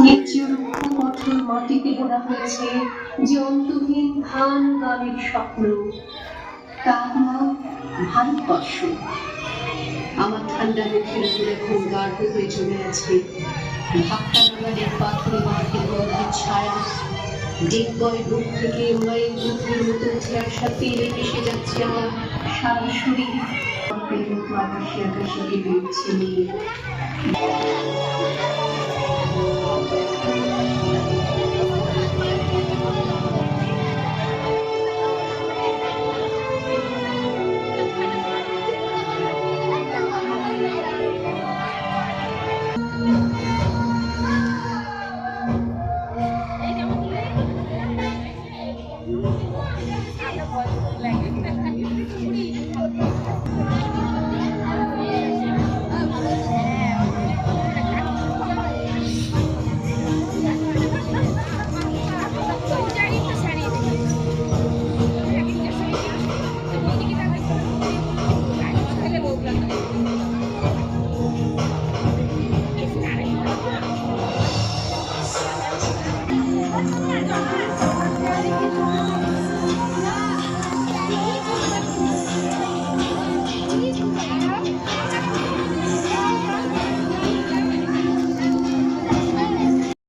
নিচের কঠোর মাটিতে বোনা হয়েছে যে অন্তহীন ধান গানের স্বপ্ন, তার নাম ভারতবর্ষ। আমার ঠান্ডা মুখের উপর এখন গাঢ় হয়ে জমে আছে ধাক্কা নাগারের পাথরে মাটির গন্ধের ছায়া। ডিগবয় বুক থেকে মায়ের মুখের মতো উঠে আসা তীরে ভেসে যাচ্ছে আমার সারা শরীর। আকাশে আকাশে কেঁপে উঠছে নিয়ে